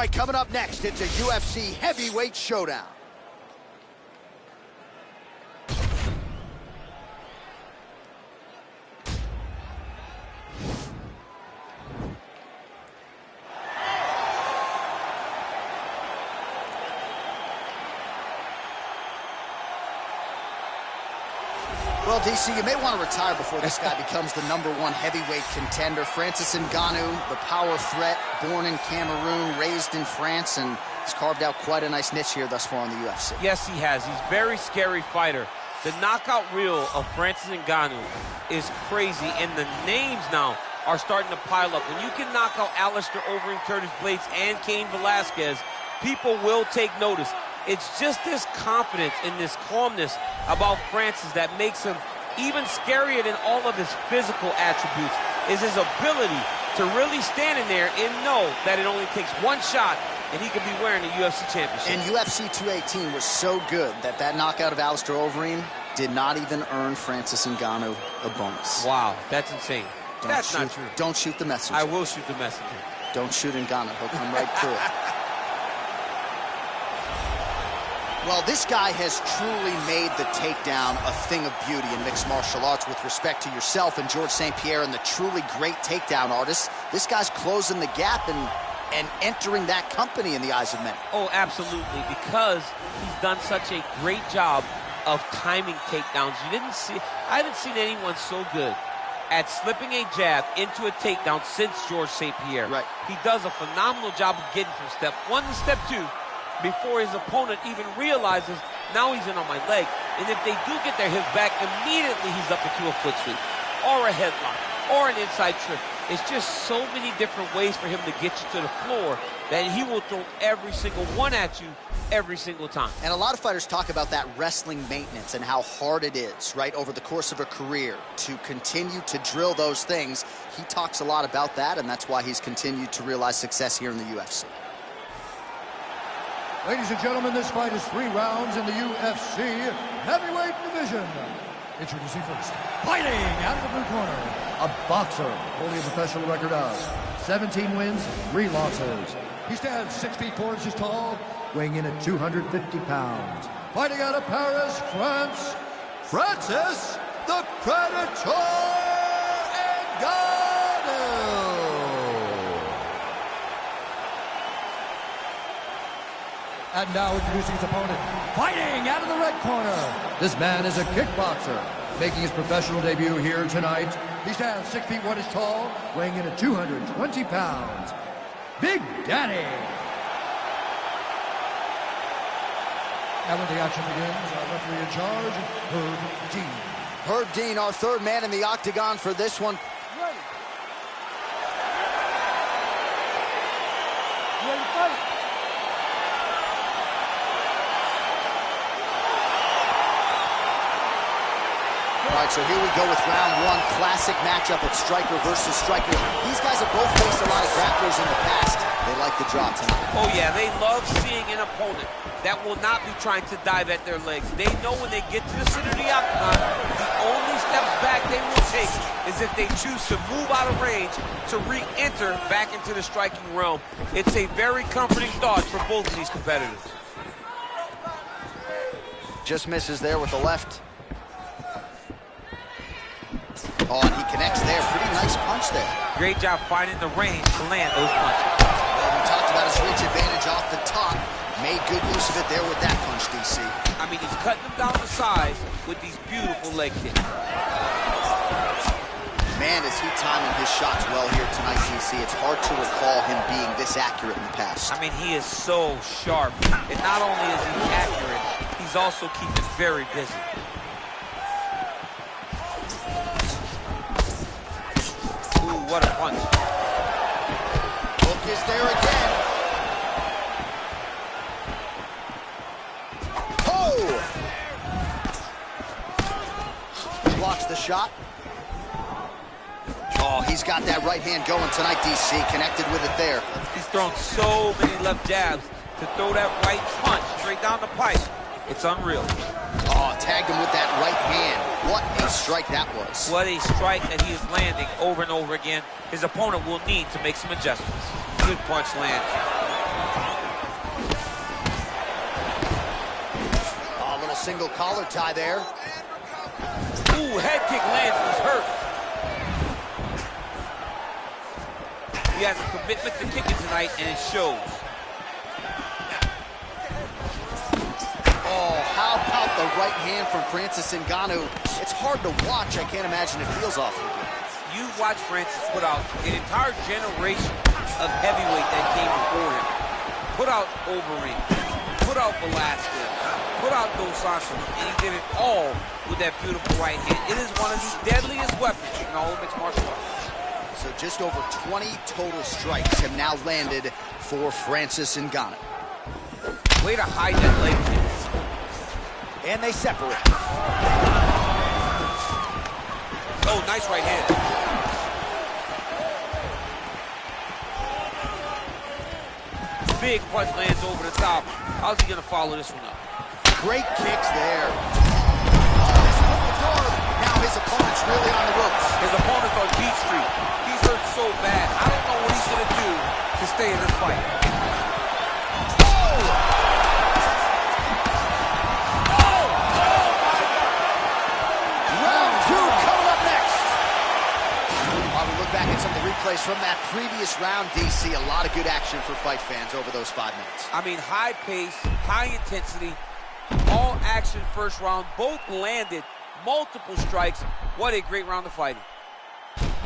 right, coming up next, it's a UFC heavyweight showdown. Well, DC, you may want to retire before this guy becomes the #1 heavyweight contender. Francis Ngannou, the power threat, born in Cameroon, raised in France, and he's carved out quite a nice niche here thus far in the UFC. Yes, he has. He's a very scary fighter. The knockout reel of Francis Ngannou is crazy, and the names now are starting to pile up. When you can knock out Alistair Overeem, Curtis Blades, and Cain Velasquez, people will take notice. It's just this confidence and this calmness about Francis that makes him even scarier than all of his physical attributes, is his ability to really stand in there and know that it only takes one shot and he could be wearing a UFC championship. And UFC 218 was so good that knockout of Alistair Overeem did not even earn Francis Ngannou a bonus. Wow, that's insane. That's not true. Don't shoot the messenger. I will shoot the messenger. Don't shoot Ngannou. He'll come right through it. Well, this guy has truly made the takedown a thing of beauty in mixed martial arts with respect to yourself and George St. Pierre and the truly great takedown artists. This guy's closing the gap and entering that company in the eyes of many. Oh, absolutely, because he's done such a great job of timing takedowns. I haven't seen anyone so good at slipping a jab into a takedown since George St. Pierre. Right. He does a phenomenal job of getting from step 1 to step 2 before his opponent even realizes now he's in on my leg. And if they do get their hips back, immediately he's up into a foot sweep or a headlock or an inside trick. It's just so many different ways for him to get you to the floor that he will throw every single one at you every single time. And a lot of fighters talk about that wrestling maintenance and how hard it is, right, over the course of a career to continue to drill those things. He talks a lot about that, and that's why he's continued to realize success here in the UFC. Ladies and gentlemen, this fight is 3 rounds in the UFC heavyweight division. Introducing first, fighting out of the blue corner, a boxer holding a professional record of 17 wins, 3 losses. He stands 6 feet 4 inches tall, weighing in at 250 pounds. Fighting out of Paris, France, Francis the Predator Ngannou. And now introducing his opponent, fighting out of the red corner. This man is a kickboxer, making his professional debut here tonight. He stands 6 feet 1 inches tall, weighing in at 220 pounds. Big Daddy. And when the action begins, our referee in charge, Herb Dean. Herb Dean, our 3rd man in the octagon for this one. Ready. Ready to fight. All right, so here we go with round 1, classic matchup of striker versus striker. These guys have both faced a lot of grapplers in the past. They like the draw tonight. Oh, yeah, they love seeing an opponent that will not be trying to dive at their legs. They know when they get to the center of the octagon, the only steps back they will take is if they choose to move out of range to re-enter back into the striking realm. It's a very comforting thought for both of these competitors. Just misses there with the left. Oh, and he connects there. Pretty nice punch there. Great job finding the range to land those punches. Well, we talked about his reach advantage off the top. Made good use of it there with that punch, DC. I mean, he's cutting them down to size with these beautiful leg kicks. Man, is he timing his shots well here tonight, DC. It's hard to recall him being this accurate in the past. I mean, he is so sharp. And not only is he accurate, he's also keeping very busy. What a punch. Hook is there again. Oh! Blocks the shot. Oh, he's got that right hand going tonight, DC. Connected with it there. He's thrown so many left jabs to throw that right punch straight down the pipe. It's unreal. Oh, tagged him with that right hand. What a strike that was. What a strike that he is landing over and over again. His opponent will need to make some adjustments. Good punch land. Oh, a little single collar tie there. Ooh, head kick lands, he's hurt. He has a commitment to kicking tonight, and it shows. Oh, how about the right hand from Francis Ngannou? It's hard to watch. I can't imagine it feels awful good. You watch Francis put out an entire generation of heavyweight that came before him. Put out Overeem, put out Velasquez, put out Dos Santos, and he did it all with that beautiful right hand. It is one of the deadliest weapons in all of mixed martial arts. So just over 20 total strikes have now landed for Francis Ngannou. Way to hide that leg kick. And they separate. Oh, nice right hand. Big punch lands over the top. How's he gonna follow this one up? Great kicks there. Oh, now his opponent's really on the ropes. His opponent's on Beat Street. He's hurt so bad. I don't know what he's gonna do to stay in this fight. Replays from that previous round, DC. A lot of good action for fight fans over those 5 minutes. I mean, high pace, high intensity, all action first round. Both landed multiple strikes. What a great round of fighting. You okay?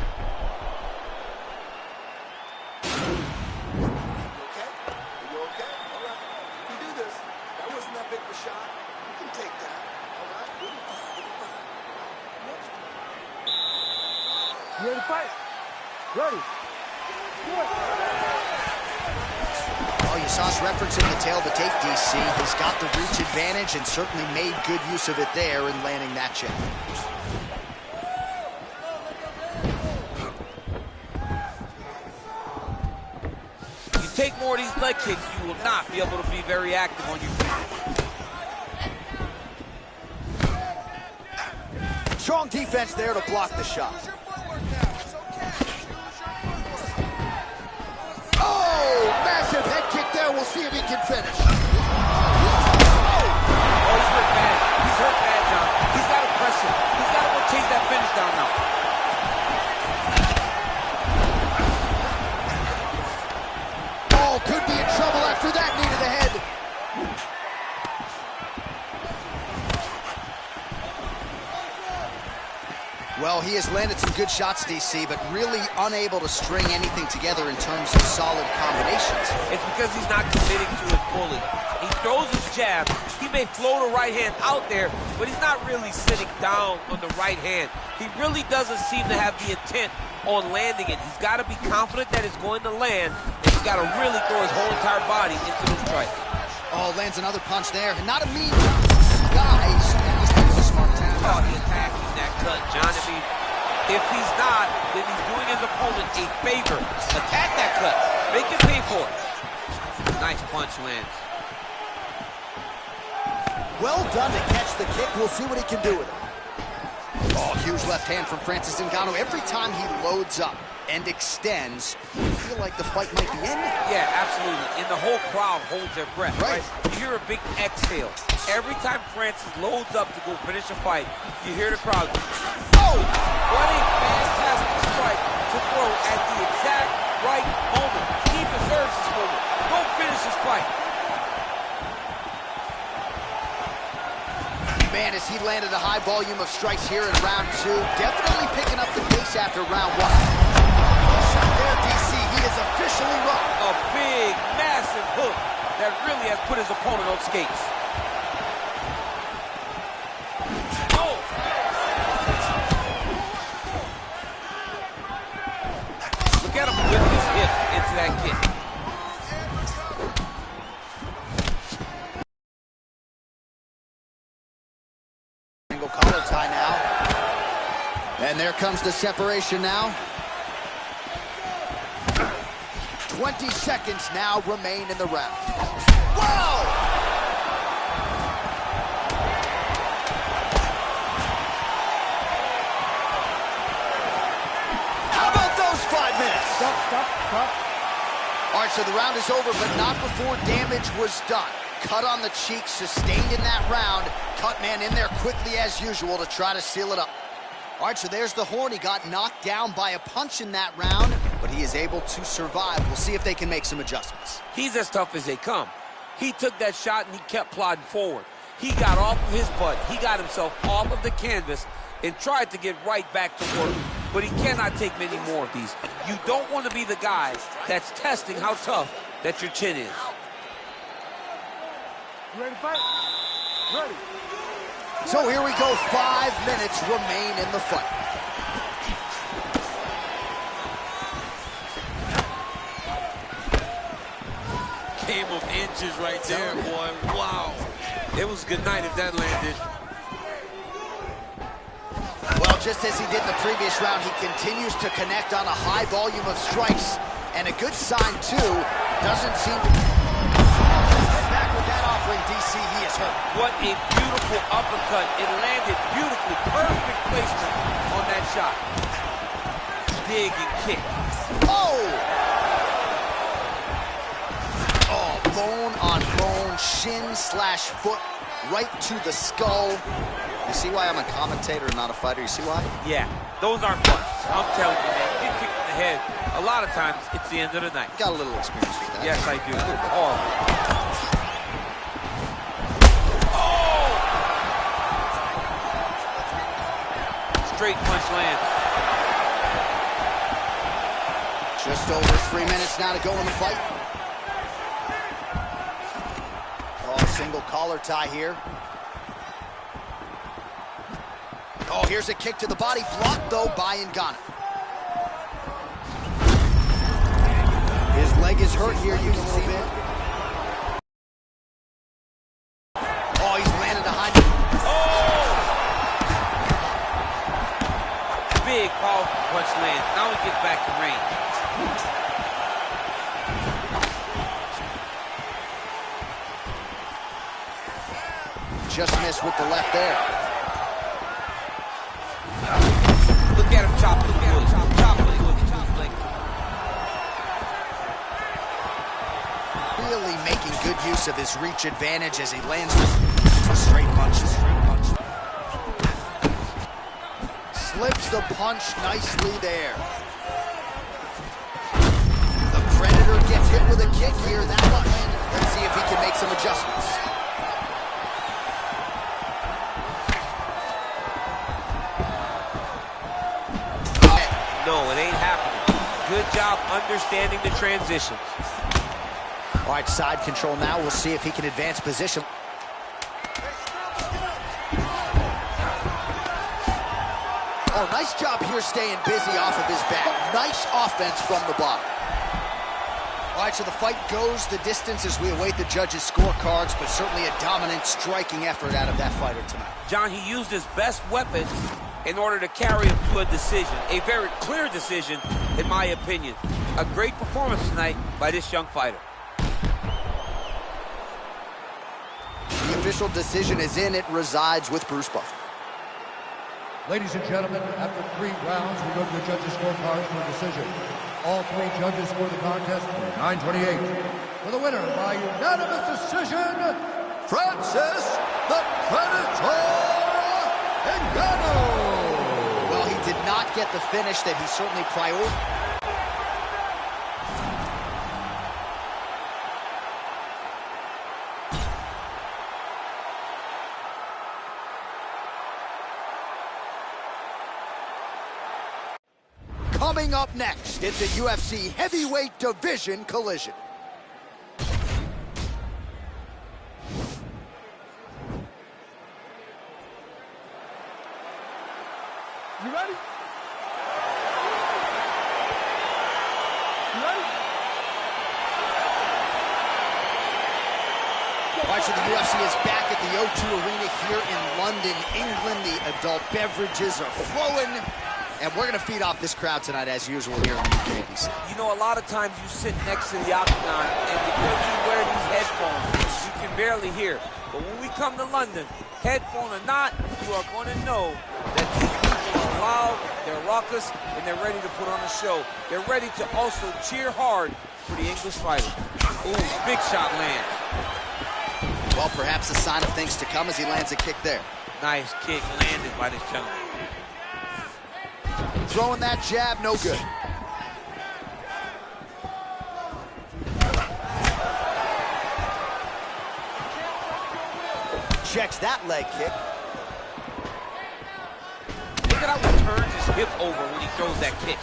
Are you okay? All right. You can do this. That wasn't that big of a shot. You can take that. All right? You'll be fine. You'll be fine. You ready to fight? Ready. Oh, you saw us referencing the tail of the tape, DC. He's got the reach advantage and certainly made good use of it there in landing that check. You take more of these leg kicks, you will not be able to be very active on your feet. Strong defense there to block the shot. Oh, massive head kick there. We'll see if he can finish. Oh, he's hurt bad. He's hurt bad, John. He's got to press him. He's got to go chase that finish down now. Oh, could be in trouble after that knee to the head. Well, he has landed some good shots, DC, but really unable to string anything together in terms of solid combinations. It's because he's not committing to it fully. He throws his jab. He may float a right hand out there, but he's not really sitting down on the right hand. He really doesn't seem to have the intent on landing it. He's got to be confident that it's going to land, and he's got to really throw his whole entire body into the strike. Oh, lands another punch there. Not a mean guy. He's making a smart tap. Oh, he attacking that cut, John. I mean, if he's not, then he's doing his opponent a favor. Attack that cut. Make him pay for it. Nice punch lands. Well done to catch the kick. We'll see what he can do with it. Oh, huge left hand from Francis Ngannou. Every time he loads up and extends, you feel like the fight might be ending. Yeah, absolutely. And the whole crowd holds their breath, right? You hear a big exhale. Every time Francis loads up to go finish a fight, you hear the crowd. Oh! What a fantastic strike to throw at the exact right moment. He deserves this moment. Go finish this fight. Man, as he landed a high volume of strikes here in round 2, definitely picking up the pace after round 1. Shot there, DC. He is officially rocked. A big, massive hook that really has put his opponent on skates. Oh! Look at him whip his hip into that kick. Collar tie now. And there comes the separation now. 20 seconds now remain in the round. Whoa! How about those 5 minutes? Stop. All right, so the round is over, but not before damage was done. Cut on the cheek, sustained in that round. Cut man in there quickly as usual to try to seal it up. All right, so there's the horn. He got knocked down by a punch in that round, but he is able to survive. We'll see if they can make some adjustments. He's as tough as they come. He took that shot and he kept plodding forward. He got off of his butt. He got himself off of the canvas and tried to get right back to work. But he cannot take many more of these. You don't want to be the guy that's testing how tough that your chin is. You ready to fight? Ready. So here we go. 5 minutes remain in the fight. Game of inches right there, boy. Wow. It was good night if that landed. Well, just as he did in the previous round, he continues to connect on a high volume of strikes. And a good sign, too, doesn't seem to... Back with that offering, DC, he is hurt. What a beautiful uppercut. It landed beautifully. Perfect placement on that shot. Dig and kick. Oh! Oh, bone on bone, shin/foot, right to the skull. You see why I'm a commentator and not a fighter? You see why? Yeah, those aren't fun. I'm telling you, man. You get kicked in the head, a lot of times, it's the end of the night. Got a little experience with that. Yes, I do. Oh! Straight punch land. Just over 3 minutes now to go in the fight. Oh, single collar tie here. Oh, here's a kick to the body, blocked though by Ngannou. His leg is hurt here, you can see it. Oh, he's landed behind him. Oh! Big, powerful punch lands. Now he gets back to range. Just missed with the left there. Look at him chopping the wood. Chopping the wood. Really making good use of his reach advantage as he lands a straight punch. Slips the punch nicely there. The Predator gets hit with a kick here. That much. Let's see if he can make some adjustments. No, it ain't happening. Good job understanding the transitions. All right, side control now. We'll see if he can advance position. Oh, nice job here staying busy off of his back. Nice offense from the bottom. All right, so the fight goes the distance as we await the judges' scorecards, but certainly a dominant striking effort out of that fighter tonight. John, he used his best weapon in order to carry him to a decision. A very clear decision, in my opinion. A great performance tonight by this young fighter. The official decision is in. It resides with Bruce Buffer. Ladies and gentlemen, after 3 rounds, we go to the judges' scorecards for a decision. All 3 judges scored the contest 9-28. For the winner by unanimous decision, Francis the Predator Ngannou. Well, he did not get the finish that he certainly prioritized. Coming up next, it's a UFC heavyweight division collision. You ready? You ready? All right, so the UFC is back at the O2 Arena here in London, England. The adult beverages are flowing. And we're going to feed off this crowd tonight, as usual, here in the UKBC. You know, a lot of times you sit next to the octagon, and because you wear these headphones, you can barely hear. But when we come to London, headphone or not, you are going to know that these people are loud, they're raucous, and they're ready to put on a show. They're ready to also cheer hard for the English fighter. Ooh, big shot lands. Well, perhaps a sign of things to come as he lands a kick there. Nice kick landed by this gentleman. Throwing that jab, no good. Checks that leg kick. Look at how he turns his hip over when he throws that kick.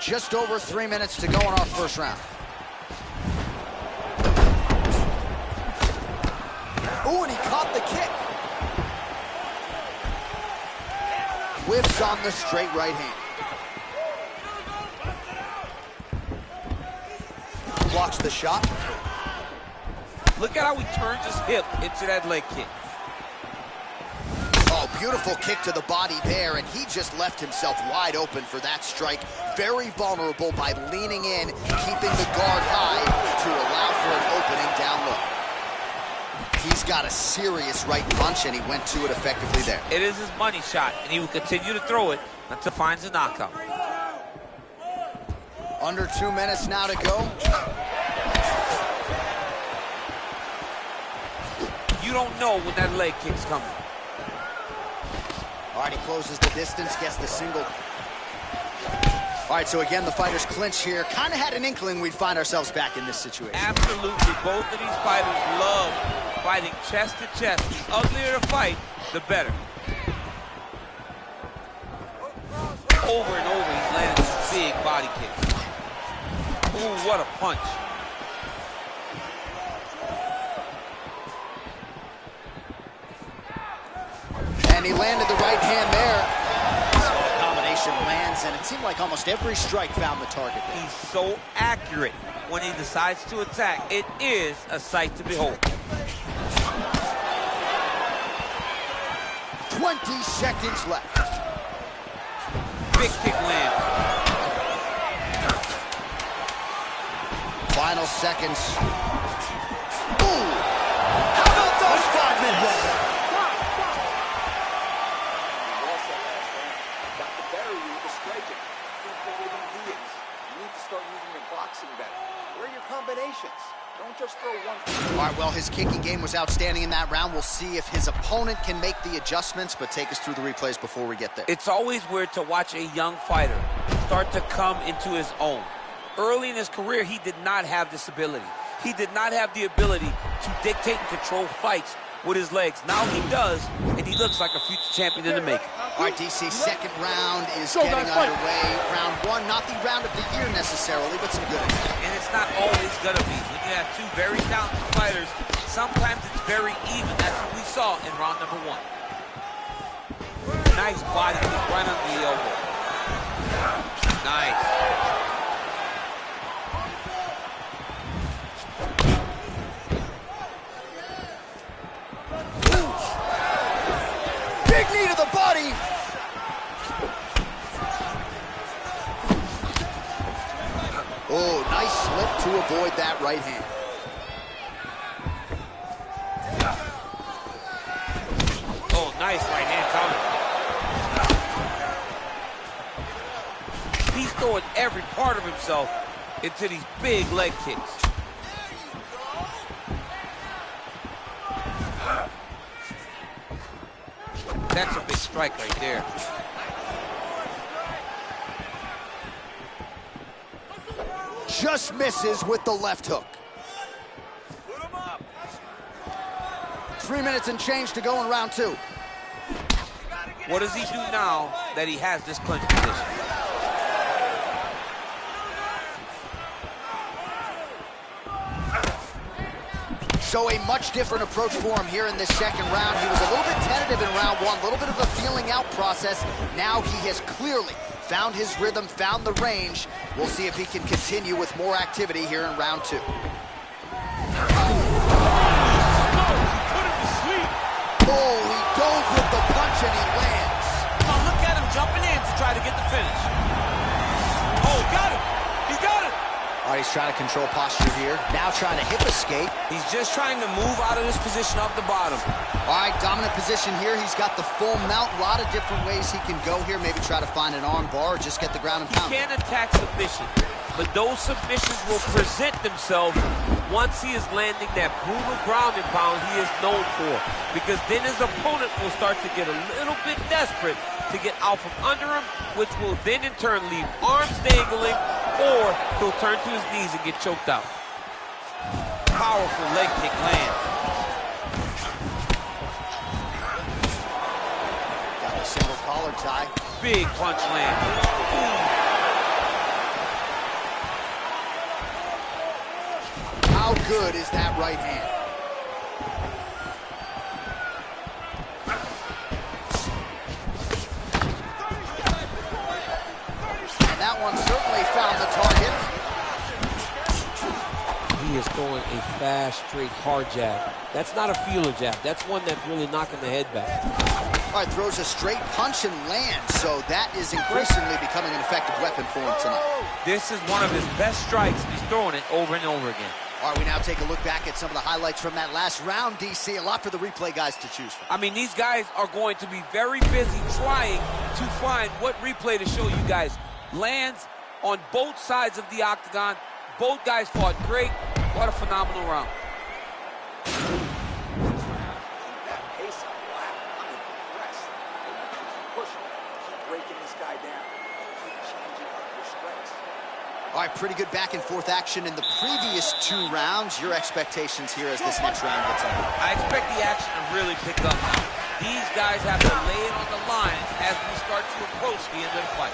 Just over 3 minutes to go in our first round. Ooh, and he caught the kick. Whiffs on the straight right hand. Blocks the shot. Look at how he turns his hip into that leg kick. Oh, beautiful kick to the body there, and he just left himself wide open for that strike. Very vulnerable by leaning in, keeping the guard high to allow for an opening down low. He's got a serious right punch, and he went to it effectively there. It is his money shot, and he will continue to throw it until he finds a knockout. Under 2 minutes now to go. You don't know when that leg kick's coming. All right, he closes the distance, gets the single. All right, so again, the fighters clinch here. Kind of had an inkling we'd find ourselves back in this situation. Absolutely. Both of these fighters love fighting chest to chest. The uglier the fight, the better. Over and over, he's landing these big body kicks. Ooh, what a punch. And he landed the right hand there. So the combination lands, and it seemed like almost every strike found the target there. He's so accurate when he decides to attack. It is a sight to behold. 20 seconds left. Big kick land. Final seconds. Ooh! How about those 5 minutes? Got the better of you with the striking. Think the rhythm he is. You need to start using your boxing better. Where are your combinations? Don't just throw one. All right, well, his kicking game was outstanding in that round. We'll see if his opponent can make the adjustments, but take us through the replays before we get there. It's always weird to watch a young fighter start to come into his own. Early in his career, he did not have this ability. He did not have the ability to dictate and control fights with his legs. Now he does, and he looks like a future champion in the making. All right, DC, second round is getting underway. Round one, not the round of the year necessarily, but some good. And it's not always gonna be. When you have two very talented fighters, sometimes it's very even. That's what we saw in round number one. Nice body kick right under the elbow. Nice. Big knee to the body. Oh, nice slip to avoid that right hand. Oh, nice right hand counter. He's throwing every part of himself into these big leg kicks. That's a big strike right there. Just misses with the left hook. 3 minutes and change to go in round two. What does he do now that he has this clinch position? So a much different approach for him here in this second round. He was a little bit tentative in round one, a little bit of a feeling out process. Now he has clearly found his rhythm, found the range. We'll see if he can continue with more activity here in round two. Oh, he dove with the punch and he lands. Oh, look at him jumping in to try to get the finish. Oh, right, he's trying to control posture here. Now trying to hip escape. He's just trying to move out of this position off the bottom. All right, dominant position here. He's got the full mount. A lot of different ways he can go here. Maybe try to find an arm bar or just get the ground and pound. He can attack submission, but those submissions will present themselves once he is landing that brutal ground and pound he is known for. Because then his opponent will start to get a little bit desperate to get out from under him, which will then in turn leave arms dangling, or he'll turn to his knees and get choked out. Powerful leg kick lands. Got a single collar tie. Big punch lands. How good is that right hand? And that one certainly found the target. He is throwing a fast, straight, hard jab. That's not a feeler jab. That's one that's really knocking the head back. All right, throws a straight punch and lands, so that is increasingly becoming an effective weapon for him tonight. This is one of his best strikes. He's throwing it over and over again. All right, we now take a look back at some of the highlights from that last round, DC. A lot for the replay guys to choose from. I mean, these guys are going to be very busy trying to find what replay to show you guys. Lands on both sides of the octagon. Both guys fought great. What a phenomenal round. That pace up, wow, I'm impressed. Keep pushing, keep breaking this guy down, keep changing up your strikes. All right, pretty good back and forth action in the previous 2 rounds. Your expectations here as this next round gets underway? I expect the action to really pick up now. These guys have to lay it on the line as we start to approach the end of the fight.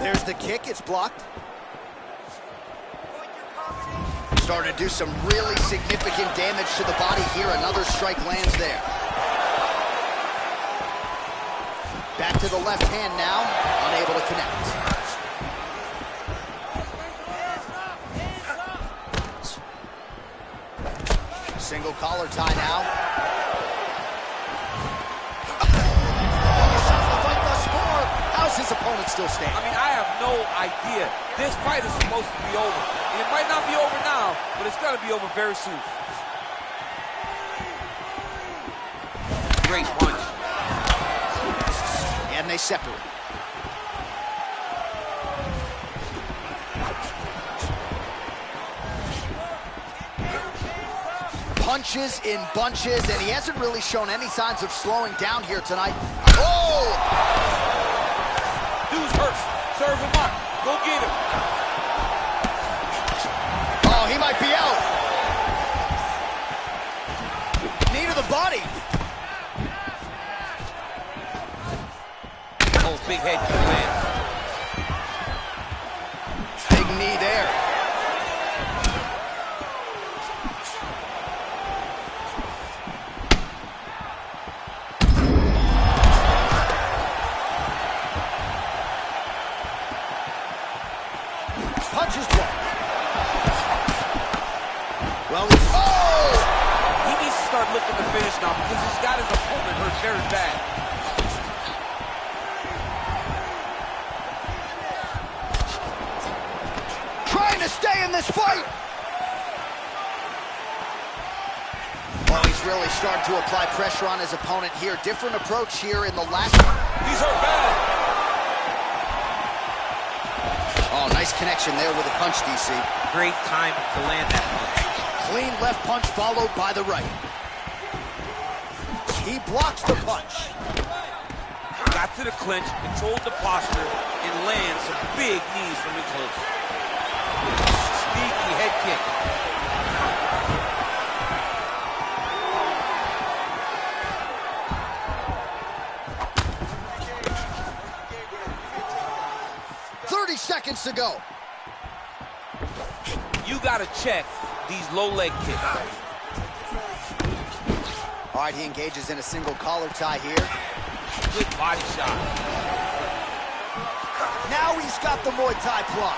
There's the kick, it's blocked. Starting to do some really significant damage to the body here. Another strike lands there. Back to the left hand now, unable to connect. Single collar tie now. How's his opponent still standing? I mean, I have no idea. This fight is supposed to be over. And it might not be over now, but it's going to be over very soon. Great punch. And they separate. Punches in bunches, and he hasn't really shown any signs of slowing down here tonight. Oh! Dude's hurt. Serve him up. Go get him. Oh, he might be out. Knee to the body. Oh, big head kick lands. Big knee there. Punches blocked. Well, oh! He needs to start looking to finish now because he's got his opponent hurt very bad. Trying to stay in this fight. Well, he's really starting to apply pressure on his opponent here. Different approach here in the last one. He's hurt bad. Oh, nice connection there with a punch, DC. Great time to land that punch. Clean left punch followed by the right. He blocks the punch. Got to the clinch, controlled the posture, and lands some big knees from the clinch. Sneaky head kick. Seconds to go. You got to check these low leg kicks. All right, he engages in a single collar tie here. Good body shot. Now he's got the Muay Thai plot.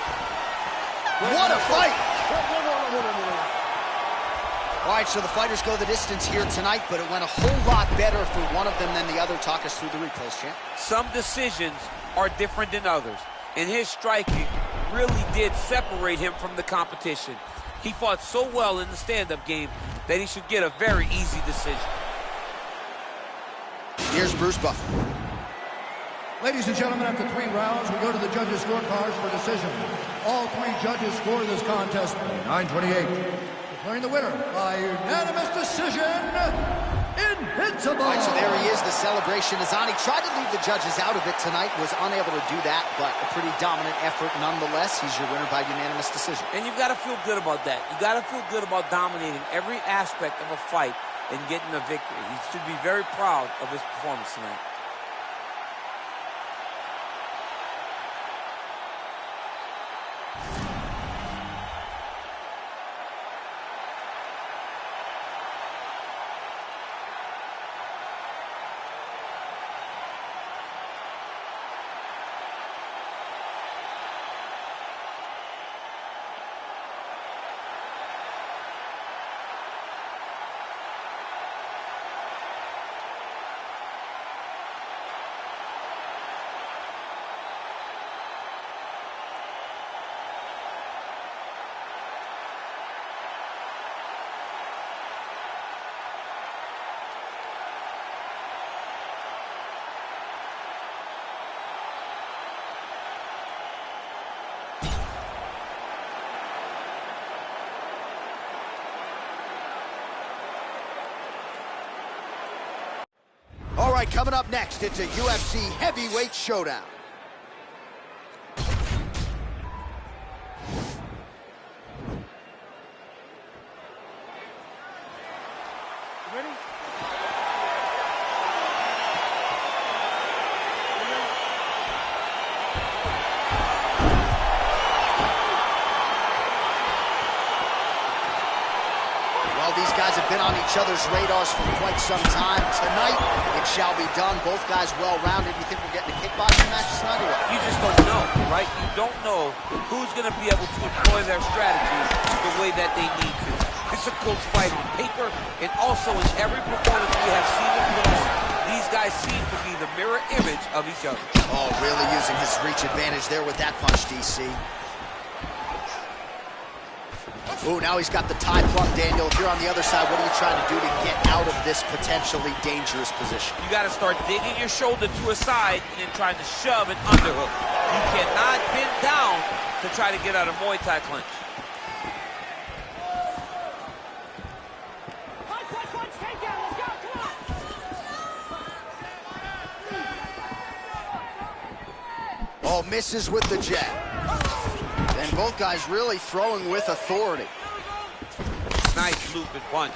What a fight! All right, so the fighters go the distance here tonight, but it went a whole lot better for one of them than the other. Talk us through the replays, champ. Some decisions are different than others, and his striking really did separate him from the competition. He fought so well in the stand-up game that he should get a very easy decision. Here's Bruce Buffer. Ladies and gentlemen, after 3 rounds, we go to the judges' scorecards for decision. All 3 judges score this contest 9-28. Declaring the winner by unanimous decision, Invincible. All right, so there he is, the celebration. Azani tried to leave the judges out of it tonight, was unable to do that, but a pretty dominant effort nonetheless. He's your winner by unanimous decision. And you've got to feel good about that. You've got to feel good about dominating every aspect of a fight and getting a victory. He should be very proud of his performance tonight. All right, coming up next, it's a UFC heavyweight showdown. Ready? Well, these guys have been on each other's radars for quite some time. Tonight, it shall be done. Both guys well-rounded. You think we're getting a kickboxing match tonight or what? You just don't know, right? You don't know who's going to be able to employ their strategies the way that they need to. Physical fight on paper, and also in every performance we have seen in close, these guys seem to be the mirror image of each other. Oh, really using his reach advantage there with that punch, DC. Ooh, now he's got the tie plug, Daniel. If you're on the other side, what are you trying to do to get out of this potentially dangerous position? You got to start digging your shoulder to a side and then trying to shove an underhook. You cannot bend down to try to get out of Muay Thai clinch. Oh, misses with the jab. And both guys really throwing with authority. Nice looping punch.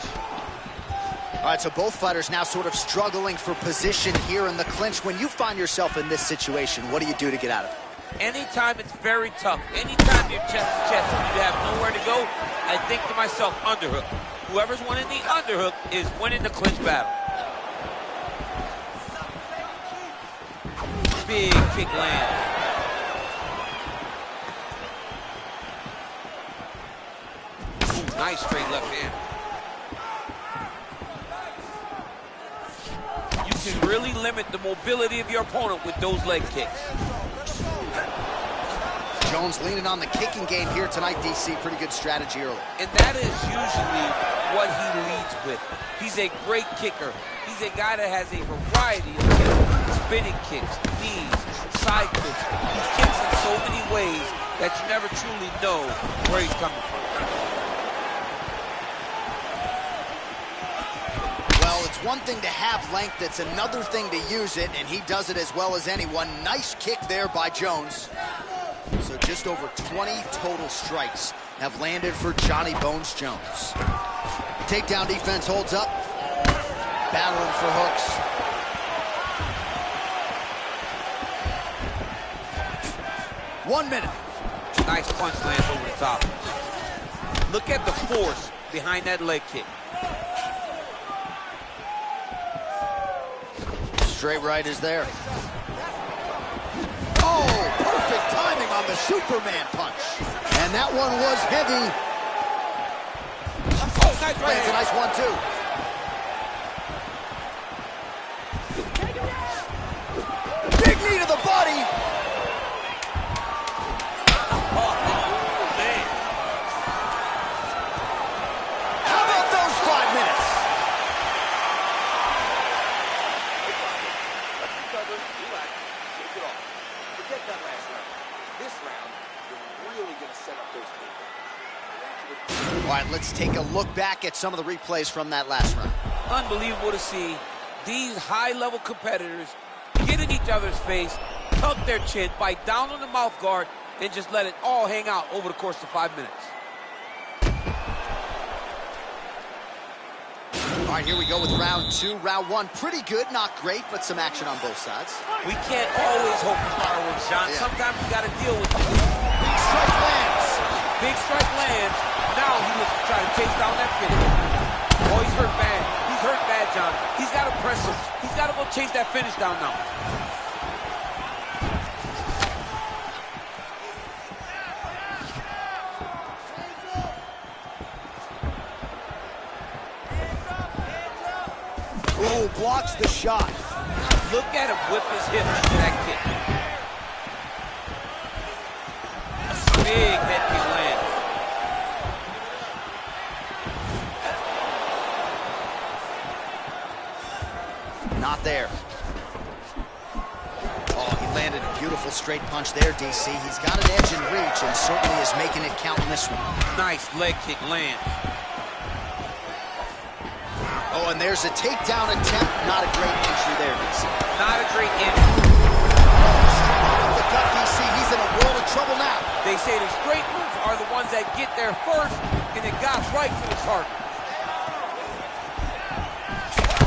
All right, so both fighters now sort of struggling for position here in the clinch. When you find yourself in this situation, what do you do to get out of it? Anytime it's very tough, anytime you're chest to chest and you have nowhere to go, I think to myself, underhook. Whoever's winning the underhook is winning the clinch battle. Big kick land. Nice straight left hand. You can really limit the mobility of your opponent with those leg kicks. Jones leaning on the kicking game here tonight, DC. Pretty good strategy early. And that is usually what he leads with. He's a great kicker. He's a guy that has a variety of kicks. Spinning kicks, knees, side kicks. He kicks in so many ways that you never truly know where he's coming from. Well, it's one thing to have length, it's another thing to use it, and he does it as well as anyone. Nice kick there by Jones. So just over 20 total strikes have landed for Johnny Bones Jones. Takedown defense holds up. Battling for hooks. One minute. Nice punch lands over the top. Look at the force behind that leg kick. Straight right is there. Oh, perfect timing on the Superman punch. And that one was heavy. Oh, nice right Lands a hand. nice one, too. Big knee to the body. Man. How about those 5 minutes? Let's recover, relax, shake it off. Forget that last round. This round, you're really going to set up those takedowns. All right, let's take a look back at some of the replays from that last round. Unbelievable to see these high-level competitors get in each other's face, tuck their chin, bite down on the mouth guard, and just let it all hang out over the course of 5 minutes. All right, here we go with round 2. Round 1, pretty good, not great, but some action on both sides. We can't always hope for fireworks, John. Yeah. Sometimes you got to deal with Big strike lands. big strike lands. Now he looks to try to chase down that finish. Oh, he's hurt bad. He's hurt bad, John. He's got to press him. He's got to go chase that finish down now. Ooh, blocks the shot. Look at him whip his hip into that kick. Big head kick land. Not there. Oh, he landed a beautiful straight punch there, DC. He's got an edge in reach and certainly is making it count in this one. Nice leg kick land. Oh, and there's a takedown attempt. Not a great entry there, DC. Not a great entry. The cut, DC. He's in a world of trouble now. They say the straight moves are the ones that get there first, and it got right for the target.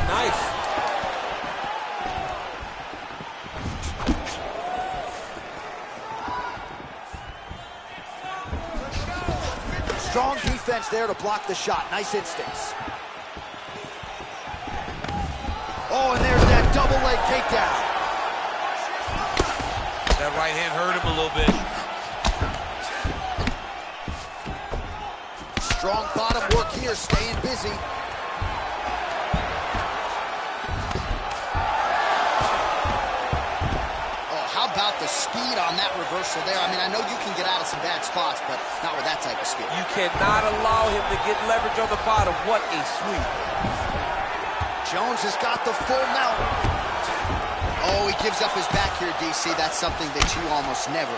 Nice. Strong defense there to block the shot. Nice instincts. Oh, and there's that double leg takedown. That right hand hurt him a little bit. Strong bottom work here, staying busy. Oh, how about the speed on that reversal there? I mean, I know you can get out of some bad spots, but not with that type of speed. You cannot allow him to get leverage on the bottom. What a sweep. Jones has got the full mount. Oh, he gives up his back here, DC. That's something that you almost never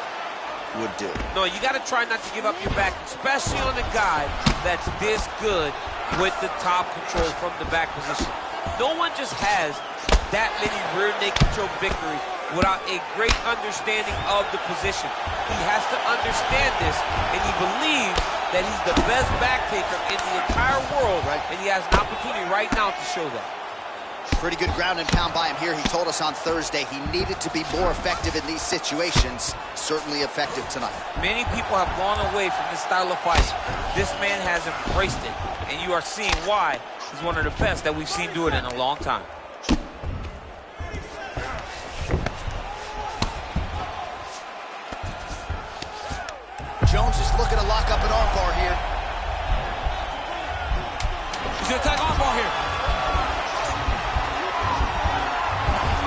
would do. No, you got to try not to give up your back, especially on a guy that's this good with the top control from the back position. No one just has that many rear naked choke victories without a great understanding of the position. He has to understand this, and he believes that he's the best back taker in the entire world, right? And he has an opportunity right now to show that. Pretty good ground and pound by him here. He told us on Thursday he needed to be more effective in these situations. Certainly effective tonight. Many people have gone away from this style of fight. This man has embraced it, and you are seeing why he's one of the best that we've seen do it in a long time. Jones is looking to lock up an armbar here. He's going to attack armbar here.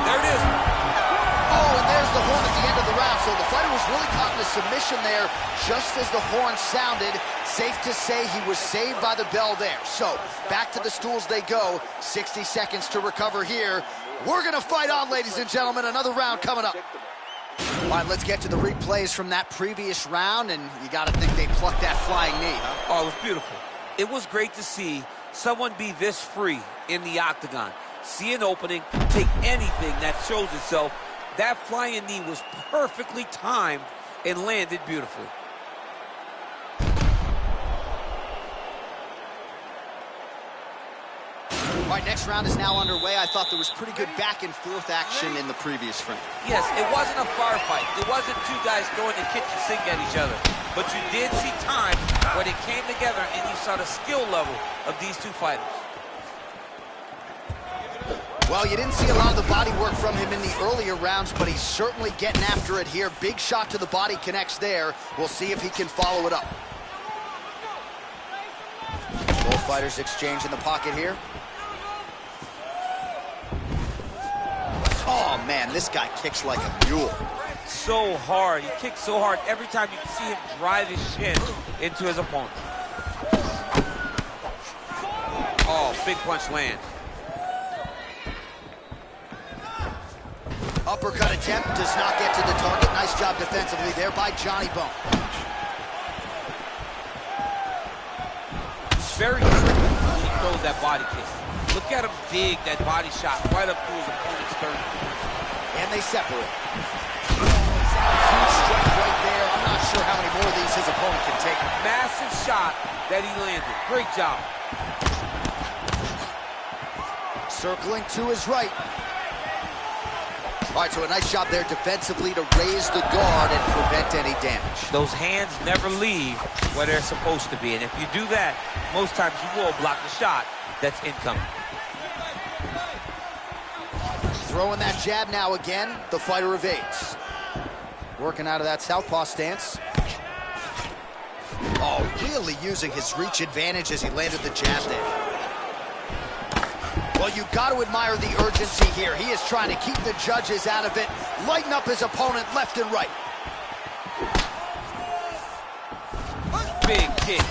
There it is. Oh, and there's the horn at the end of the round. So the fighter was really caught in a submission there just as the horn sounded. Safe to say he was saved by the bell there. So back to the stools they go. 60 seconds to recover here. We're going to fight on, ladies and gentlemen. Another round coming up. All right, let's get to the replays from that previous round, and you got to think they plucked that flying knee, huh? Oh, it was beautiful. It was great to see someone be this free in the octagon. See an opening, take anything that shows itself. That flying knee was perfectly timed and landed beautifully. All right, next round is now underway. I thought there was pretty good back and forth action in the previous frame. Yes, it wasn't a firefight. It wasn't two guys throwing the kitchen sink at each other. But you did see time when it came together, and you saw the skill level of these two fighters. Well, you didn't see a lot of the body work from him in the earlier rounds, but he's certainly getting after it here. Big shot to the body connects there. We'll see if he can follow it up. Both fighters exchange in the pocket here. Oh, man, this guy kicks like a mule. So hard. He kicks so hard. Every time you can see him drive his shin into his opponent. Oh, big punch lands. Uppercut attempt does not get to the target. Nice job defensively there by Johnny Bone. It's very tricky when he throws that body kick. Look at him dig that body shot right up through his opponent's sternum. And they separate. Huge strike right there. I'm not sure how many more of these his opponent can take. Massive shot that he landed. Great job. Circling to his right. All right, so a nice job there defensively to raise the guard and prevent any damage. Those hands never leave where they're supposed to be. And if you do that, most times you will block the shot that's incoming. Throwing that jab now again. The fighter evades. Working out of that southpaw stance. Oh, really using his reach advantage as he landed the jab there. Well, you've got to admire the urgency here. He is trying to keep the judges out of it, lighten up his opponent left and right. Big kick.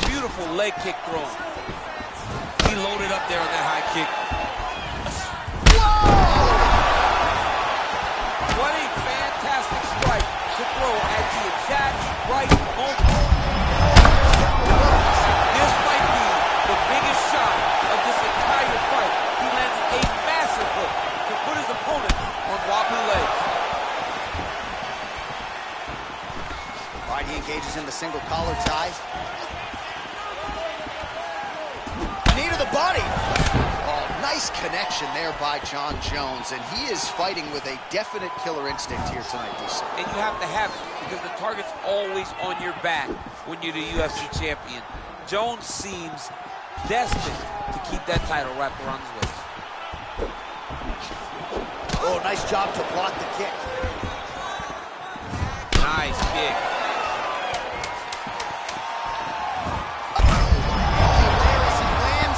Beautiful leg kick throw. He loaded up there on that high kick. Whoa! What a fantastic strike to throw at the exact right moment. This might be the biggest shot of this entire fight. He landed a massive hook to put his opponent on wobbly legs. All right, he engages in the single collar tie. Knee to the body. Oh, nice connection there by Jon Jones, and he is fighting with a definite killer instinct here tonight, DC. And you have to have it because the target's always on your back when you're the UFC champion. Jones seems destined to keep that title wrapped around his waist. Oh, nice job to block the kick. Nice kick.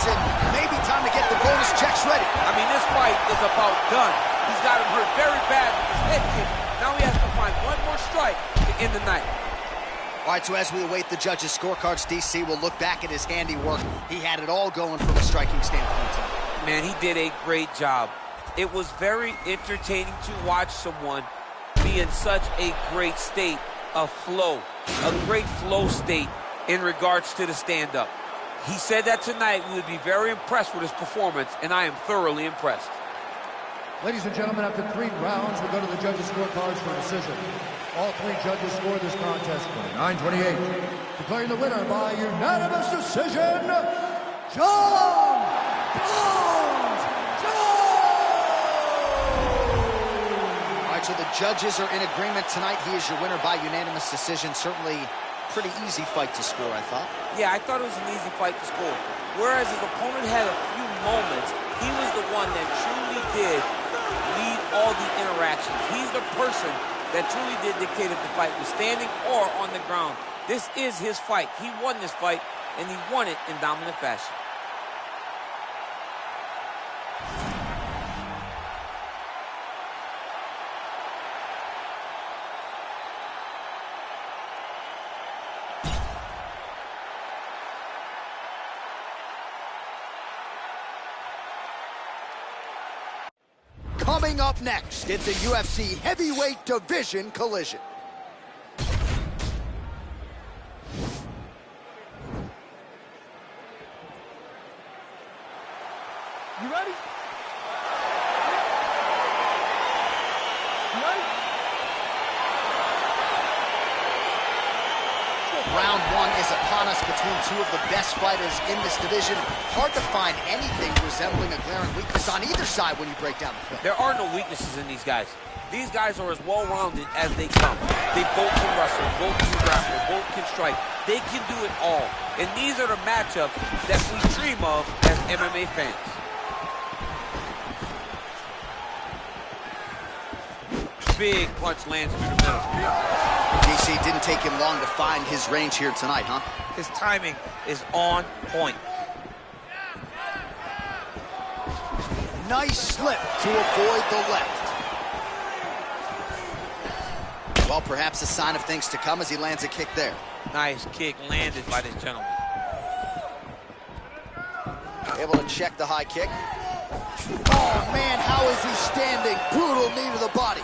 And maybe time to get the bonus checks ready. I mean, this fight is about done. He's got him hurt very bad with his head kick. Now he has to find one more strike to end the night. All right, so as we await the judges' scorecards, DC will look back at his handiwork. He had it all going from a striking standpoint tonight. Man, he did a great job. It was very entertaining to watch someone be in such a great state of flow, a great flow state in regards to the stand-up. He said that tonight we would be very impressed with his performance, and I am thoroughly impressed. Ladies and gentlemen, after 3 rounds, we go to the judges' scorecards for decision. All 3 judges scored this contest 29-28. Declaring the winner by unanimous decision, Jon Jones! All right, so the judges are in agreement tonight. He is your winner by unanimous decision. Certainly pretty easy fight to score, I thought. Yeah, I thought it was an easy fight to score. Whereas his opponent had a few moments, he was the one that truly did lead all the interactions. He's the person that truly did dictate if the fight was standing or on the ground. This is his fight. He won this fight, and he won it in dominant fashion. Coming up next, it's a UFC heavyweight division collision. You ready? You ready? Round 1 is upon us between 2 of the best fighters in this division. Hard to find anything resembling a glaring weakness on either side when you break down the film. There are no weaknesses in these guys. These guys are as well-rounded as they come. They both can wrestle, both can grapple, both can strike. They can do it all. And these are the matchups that we dream of as MMA fans. Big punch lands through the middle. DC didn't take him long to find his range here tonight, huh? His timing is on point. Nice slip to avoid the left. Well, perhaps a sign of things to come as he lands a kick there. Nice kick landed by this gentleman. Able to check the high kick. Oh, man, how is he standing? Brutal knee to the body.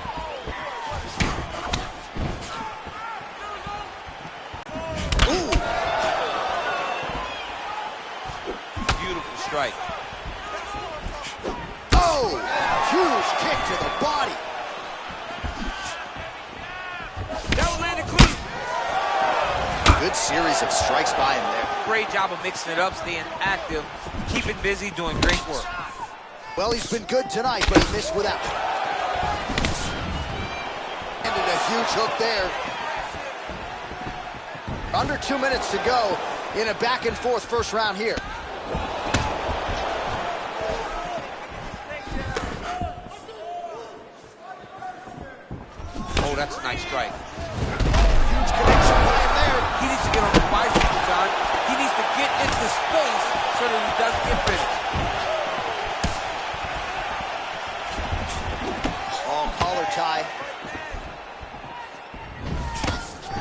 Ooh. Beautiful strike. Oh, huge kick to the body. That one landed clean. Good series of strikes by him there. Great job of mixing it up, staying active, keeping busy, doing great work. Well, he's been good tonight, but he missed without. Ended a huge hook there. Under 2 minutes to go in a back-and-forth first round here. Oh, that's a nice strike. Huge connection by him there. He needs to get on the bicycle, John. He needs to get into space so that he doesn't get finished. Oh, collar tie.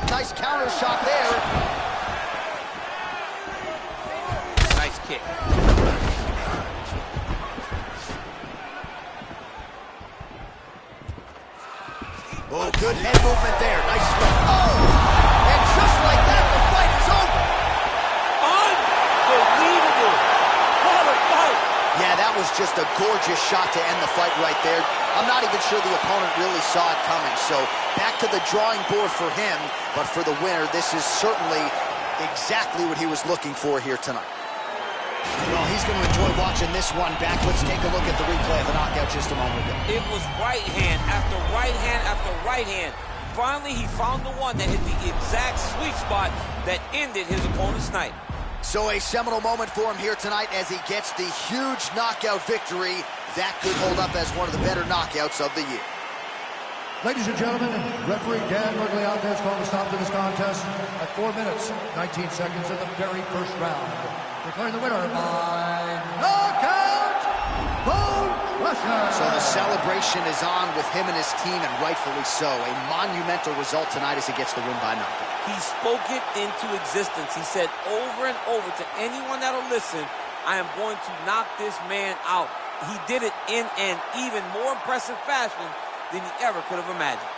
Nice counter shot there. Nice kick. Oh, good head movement there. Nice flip. Oh! And just like that, the fight is over. Unbelievable. What a fight. Yeah, that was just a gorgeous shot to end the fight right there. I'm not even sure the opponent really saw it coming. So back to the drawing board for him. But for the winner, this is certainly exactly what he was looking for here tonight. Well, he's going to enjoy watching this one back. Let's take a look at the replay of the knockout just a moment ago. It was right hand after right hand after right hand. Finally, he found the one that hit the exact sweet spot that ended his opponent's night. So a seminal moment for him here tonight as he gets the huge knockout victory. That could hold up as one of the better knockouts of the year. Ladies and gentlemen, referee Dan Mergliante has called a stop to this contest at 4 minutes, 19 seconds of the very first round. Declaring the winner by knockout, Bone Crusher. So the celebration is on with him and his team, and rightfully so. A monumental result tonight as he gets the win by knockout. He spoke it into existence. He said over and over to anyone that'll listen, I am going to knock this man out. He did it in an even more impressive fashion than he ever could have imagined.